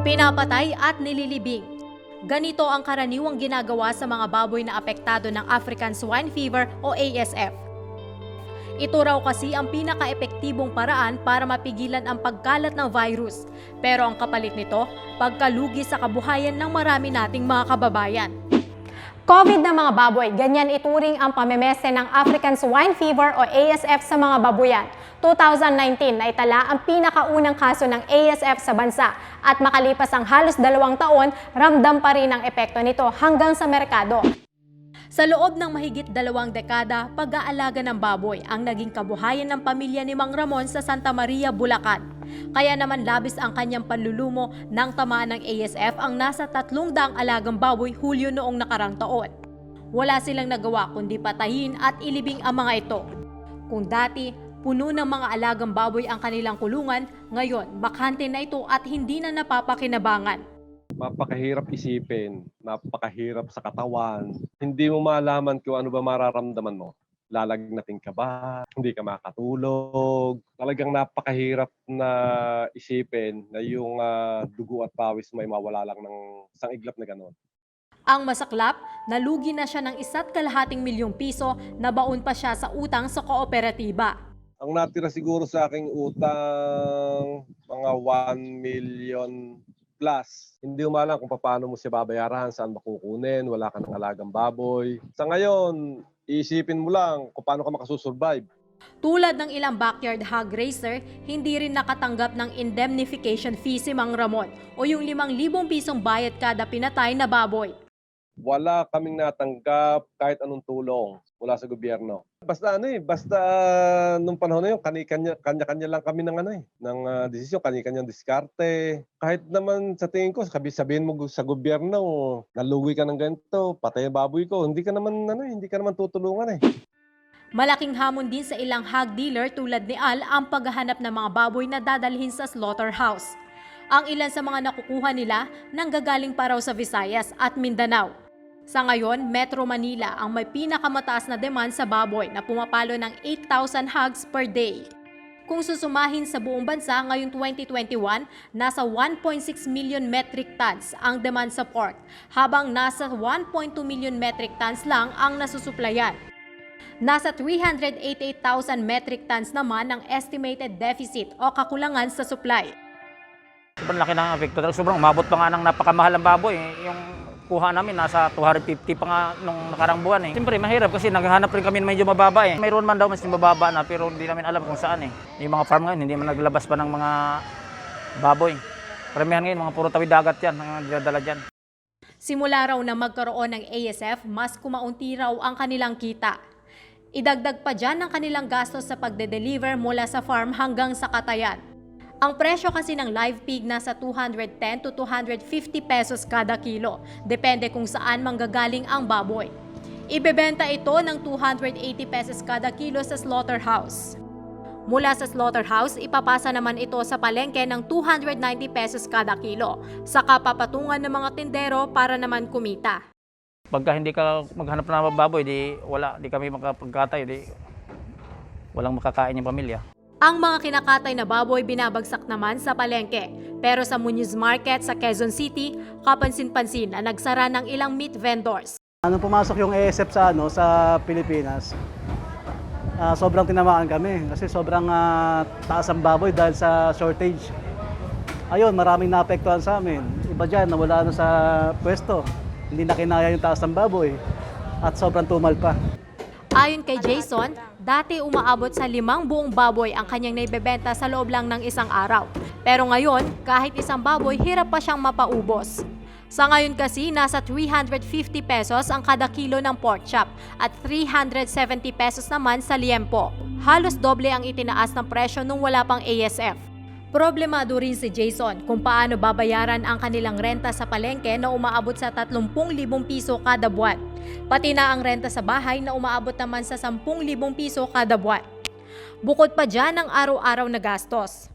pinapatay at nililibing. Ganito ang karaniwang ginagawa sa mga baboy na apektado ng African Swine Fever o ASF. Ito raw kasi ang pinaka-epektibong paraan para mapigilan ang pagkalat ng virus. Pero ang kapalit nito, pagkalugi sa kabuhayan ng marami nating mga kababayan. COVID ng mga baboy, ganyan ituring ang pamemese ng African Swine Fever o ASF sa mga babuyan. 2019 na itala ang pinakaunang kaso ng ASF sa bansa at makalipas ang halos 2 taon, ramdam pa rin ang epekto nito hanggang sa merkado. Sa loob ng mahigit 2 dekada, pag-aalaga ng baboy ang naging kabuhayan ng pamilya ni Mang Ramon sa Santa Maria, Bulacan. Kaya naman labis ang kanyang panlulumo nang tamaan ng ASF ang nasa 300 alagang baboy Hulyo noong nakarang taon. Wala silang nagawa kundi patayin at ilibing ang mga ito. Kung dati, puno ng mga alagang baboy ang kanilang kulungan, ngayon bakante na ito at hindi na napapakinabangan. Mapakahirap isipin, napakahirap sa katawan. Hindi mo malaman kung ano ba mararamdaman mo. Lalagnating ka ba? Hindi ka makatulog. Talagang napakahirap na isipin na yung dugo at pawis mo ay mawala lang ng isang iglap na gano'n. Ang masaklap, nalugi na siya ng 1,2 milyong piso na baon pa siya sa utang sa kooperatiba. Ang natira siguro sa aking utang, mga 1 million plus. Hindi mo alam kung paano mo siya babayaran, saan makukunin, wala ka ng alagang baboy. Sa ngayon, iisipin mo lang kung paano ka makasusurvive. Tulad ng ilang backyard hog raiser, hindi rin nakatanggap ng indemnification fee si Mang Ramon o yung 5,000 pisong bayad kada pinatay na baboy. Wala kaming natanggap kahit anong tulong mula sa gobyerno. Basta nung panahon na yun, kanya-kanya lang kami ng desisyon, kanya-kanyang diskarte. Kahit naman sa tingin ko, sabihin mo sa gobyerno, nalugi ka ng ganito, patay ang baboy ko, hindi ka naman tutulungan eh. Malaking hamon din sa ilang hog dealer tulad ni Al ang paghahanap ng mga baboy na dadalhin sa slaughterhouse. Ang ilan sa mga nakukuha nila nanggagaling pa raw sa Visayas at Mindanao. Sa ngayon, Metro Manila ang may pinakamataas na demand sa baboy na pumapalo ng 8,000 hogs per day. Kung susumahin sa buong bansa ngayong 2021, nasa 1.6 million metric tons ang demand sa pork, habang nasa 1.2 million metric tons lang ang nasusuplayan. Nasa 388,000 metric tons naman ang estimated deficit o kakulangan sa supply. Sobrang laki ng epekto. Sobrang umabot pa nga ng napakamahal ang baboy. Yung kuha namin nasa 250 pa nga nung nakarang buwan eh. Siyempre mahirap kasi naghahanap rin kami medyo mababa eh. Mayroon man daw mas mababa na pero hindi namin alam kung saan eh. Yung mga farm ngayon hindi man naglabas pa ng mga baboy. Karamihan ngayon mga puro tawid dagat yan, ang dinadala dyan. Simula raw na magkaroon ng ASF, mas kumaunti raw ang kanilang kita. Idagdag pa dyan ang kanilang gastos sa pagde-deliver mula sa farm hanggang sa katayan. Ang presyo kasi ng live pig nasa 210 to 250 pesos kada kilo, depende kung saan manggagaling ang baboy. Ibebenta ito ng 280 pesos kada kilo sa slaughterhouse. Mula sa slaughterhouse, ipapasa naman ito sa palengke ng 290 pesos kada kilo, saka papatungan ng mga tindero para naman kumita. Pagka hindi ka maghanap ng baboy, di kami makapagkatay, walang makakain yung pamilya. Ang mga kinakatay na baboy binabagsak naman sa palengke. Pero sa Muñoz Market sa Quezon City, kapansin-pansin na nagsara ng ilang meat vendors. Nung pumasok yung ASF sa Pilipinas, sobrang tinamaan kami kasi sobrang taas ang baboy dahil sa shortage. Ayun, maraming naapektuhan sa amin. Iba dyan, nawala na sa pwesto. Hindi na kinaya yung taas ng baboy at sobrang tumal pa. Ayon kay Jason, dati umaabot sa 5 buong baboy ang kanyang naibebenta sa loob lang ng isang araw. Pero ngayon, kahit isang baboy, hirap pa siyang mapaubos. Sa ngayon kasi, nasa 350 pesos ang kada kilo ng pork chop at 370 pesos naman sa liempo. Halos doble ang itinaas ng presyo nung wala pang ASF. Problemado rin si Jason kung paano babayaran ang kanilang renta sa palengke na umaabot sa 30,000 piso kada buwan. Pati na ang renta sa bahay na umaabot naman sa 10,000 piso kada buwan. Bukod pa dyan ang araw-araw na gastos.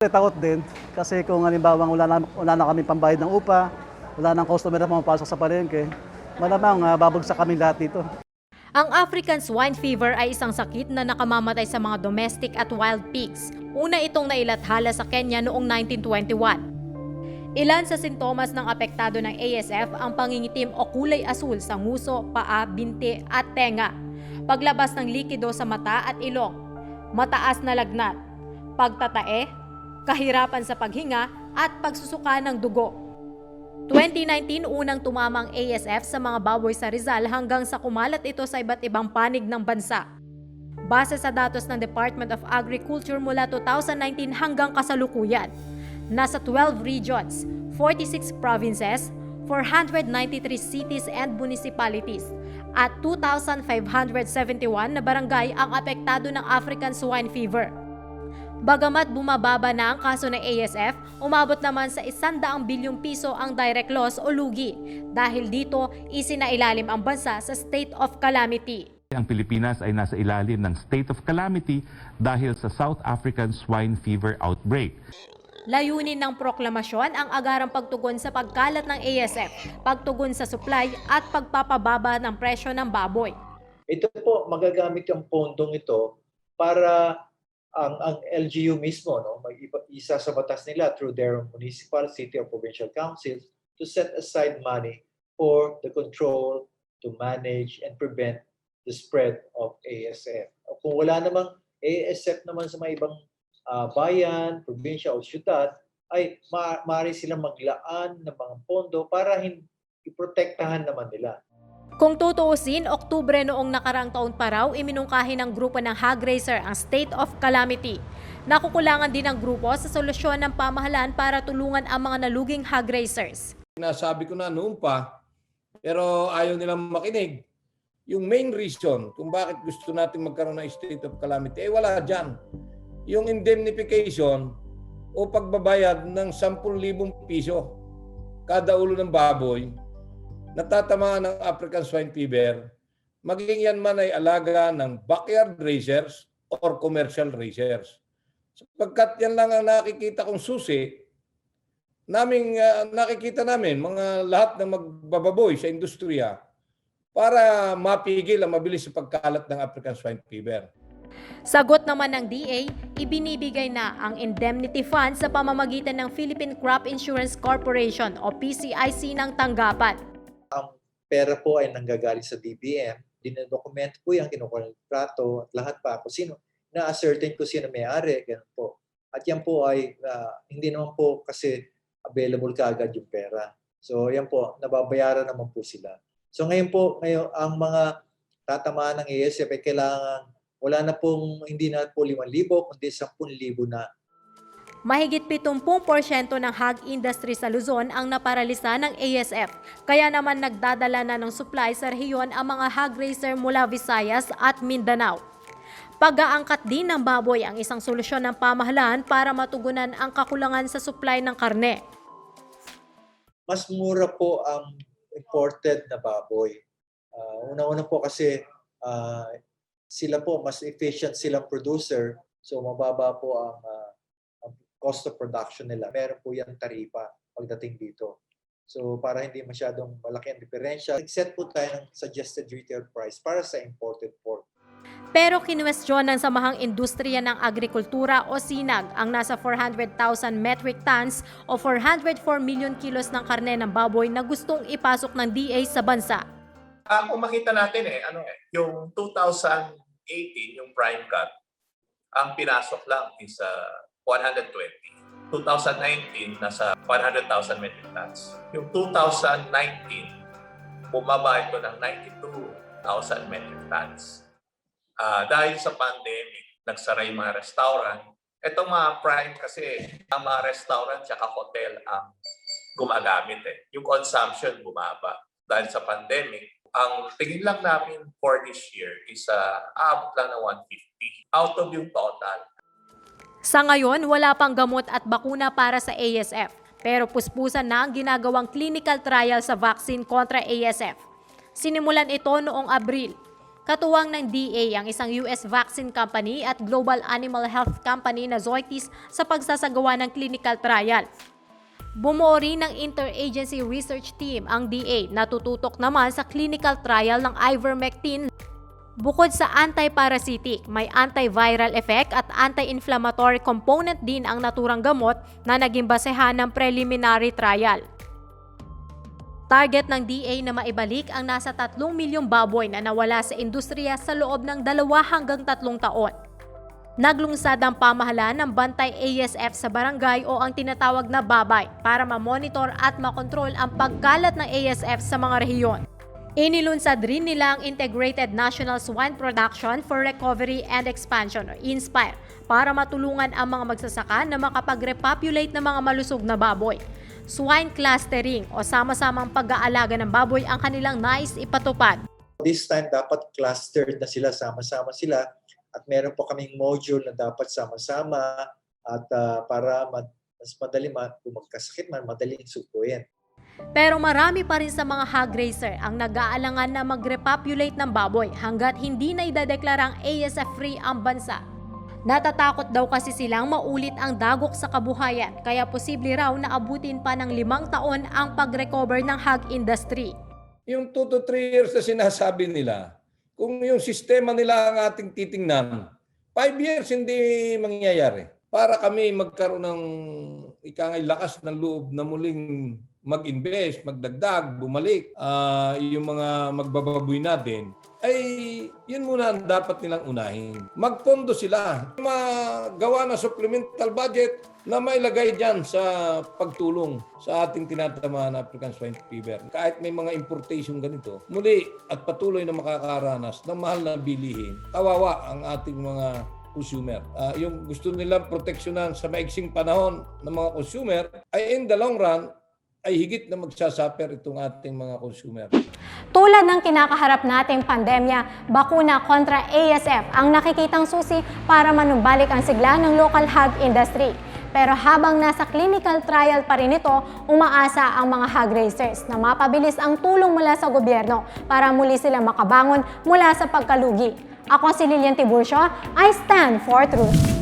Takot din kasi kung halimbawa wala na kami pambayad ng upa, wala nang customer na pumapasok sa palengke, malamang babagsak kami lahat dito. Ang African Swine Fever ay isang sakit na nakamamatay sa mga domestic at wild pigs. Una itong nailathala sa Kenya noong 1921. Ilan sa sintomas ng apektado ng ASF ang pangingitim o kulay asul sa nguso, paa, binti at tenga, paglabas ng likido sa mata at ilong, mataas na lagnat, pagtatae, kahirapan sa paghinga at pagsusuka ng dugo. 2019 unang tumama ang ASF sa mga baboy sa Rizal hanggang sa kumalat ito sa iba't ibang panig ng bansa. Base sa datos ng Department of Agriculture mula 2019 hanggang kasalukuyan, nasa 12 regions, 46 provinces, 493 cities and municipalities, at 2,571 na barangay ang apektado ng African swine fever. Bagamat bumababa na ang kaso ng ASF, umabot naman sa 100 bilyong piso ang direct loss o lugi. Dahil dito, isinailalim ang bansa sa state of calamity. Ang Pilipinas ay nasa ilalim ng state of calamity dahil sa South African swine fever outbreak. Layunin ng proklamasyon ang agarang pagtugon sa pagkalat ng ASF, pagtugon sa supply at pagpapababa ng presyo ng baboy. Ito po, magagamit yung pondong ito para ang LGU mismo, no, isa sa batas nila through their municipal, city, or provincial councils to set aside money for the control, to manage, and prevent the spread of ASF. Kung wala namang ASF naman sa mga ibang bayan, probinsya o syudad, ay maaari silang maglaan ng mga pondo para iprotektahan naman nila. Kung tutuusin, Oktubre noong nakarang taon pa raw, iminungkahi ng grupo ng hog raiser ang state of calamity. Nakukulangan din ang grupo sa solusyon ng pamahalaan para tulungan ang mga naluging hog raisers. Nasabi ko na noon pa, pero ayaw nilang makinig. Yung main reason kung bakit gusto natin magkaroon ng state of calamity, wala dyan. Yung indemnification o pagbabayad ng 10,000 piso kada ulo ng baboy natatamaan ng African swine fever, maging yan man ay alaga ng backyard raisers or commercial raisers. Sapagkat yan lang ang nakikita kong susi, nakikita namin mga lahat ng magbababoy sa industriya para mapigil ang mabilis sa pagkalat ng African swine fever. Sagot naman ng DA, ibinibigay na ang indemnity fund sa pamamagitan ng Philippine Crop Insurance Corporation o PCIC ng tanggapan. Ang pera po ay nanggagaling sa DBM, dinodokumento po yung kinukuha ng trato at lahat pa kung sino, na-ascertain ko sino may-ari, ganun po. At yan po ay hindi naman po kasi available kaagad yung pera. So yan po, nababayaran naman po sila. So ngayon ang mga tatamaan ng ASF ay kailangan, wala na pong, hindi na po 5,000, kundi 10,000 na. Mahigit 70% ng hog industry sa Luzon ang naparalisa ng ASF. Kaya naman nagdadala na ng supply sa rehiyon ang mga hog raiser mula Visayas at Mindanao. Pag-aangkat din ng baboy ang isang solusyon ng pamahalaan para matugunan ang kakulangan sa supply ng karne. Mas mura po ang imported na baboy. Una-una po kasi sila po, mas efficient silang producer. So mababa po ang cost of production nila. Meron po yan taripa pagdating dito. So para hindi masyadong malaki ang diferensya, set po tayo ng suggested retail price para sa imported pork. Pero kinwestiyon ng Samahang Industriya ng Agrikultura o SINAG ang nasa 400,000 metric tons o 404 million kilos ng karne ng baboy na gustong ipasok ng DA sa bansa. Kung makita natin yung 2018, yung prime cut, ang pinasok lang is 120. 2019, nasa 100,000 metric tons. Yung 2019, bumaba ito ng 92,000 metric tons. Dahil sa pandemic, nagsara yung mga restaurant. Itong mga prime kasi, ang mga restaurant at hotel ang gumagamit. Yung consumption bumaba. Dahil sa pandemic, ang tingin lang namin for this year is aabot lang ng 150 out of yung total. Sa ngayon, wala pang gamot at bakuna para sa ASF, pero puspusan na ang ginagawang clinical trial sa vaccine kontra ASF. Sinimulan ito noong Abril. Katuwang ng DA ang isang US vaccine company at global animal health company na Zoetis sa pagsasagawa ng clinical trial. Bumuo rin ng interagency research team ang DA na tututok naman sa clinical trial ng ivermectin Bukod sa anti-parasitic, may antiviral effect at anti-inflammatory component din ang naturang gamot na naging basehan ng preliminary trial. Target ng DA na maibalik ang nasa 3 milyong baboy na nawala sa industriya sa loob ng 2 hanggang 3 taon. Naglungsad ang pamahalaan ng Bantay ASF sa barangay o ang tinatawag na babay para ma-monitor at makontrol ang pagkalat ng ASF sa mga rehiyon. Inilunsad rin nila ang Integrated National Swine Production for Recovery and Expansion o INSPIRE para matulungan ang mga magsasaka na makapag-repopulate ng mga malusog na baboy. Swine clustering o sama-samang pag-aalaga ng baboy ang kanilang nais ipatupad. This time dapat clustered na sila, sama-sama sila at meron po kaming module na dapat sama-sama at para mas madali kung magkasakit man, madaling sukuin. Pero marami pa rin sa mga hog raiser ang nag-aalangan na mag-repopulate ng baboy hanggat hindi na idadeklarang ASF-free ang bansa. Natatakot daw kasi silang maulit ang dagok sa kabuhayan kaya posible raw na abutin pa ng 5 taon ang pag-recover ng hog industry. Yung 2 to 3 years na sinasabi nila, kung yung sistema nila ang ating titingnan, 5 years hindi mangyayari. Para kami magkaroon ng lakas ng loob na muling mag-invest, magdagdag, bumalik, yung mga magbababoy natin, ay yun muna ang dapat nilang unahin. Magpondo sila, magawa na supplemental budget na mailagay dyan sa pagtulong sa ating tinatamaan na African Swine Fever. Kahit may mga importation ganito, muli at patuloy na makakaranas ng mahal na bilihin, kawawa ang ating mga consumer. Yung gusto nilang proteksyonan sa maiksing panahon ng mga consumer ay in the long run, ay higit na magsasaper itong ating mga consumer. Tulad ng kinakaharap nating pandemya, bakuna kontra ASF ang nakikitang susi para manumbalik ang sigla ng local hog industry. Pero habang nasa clinical trial pa rin ito, umaasa ang mga hog raisers na mapabilis ang tulong mula sa gobyerno para muli sila makabangon mula sa pagkalugi. Ako si Lilian Tiburcio, I stand for truth.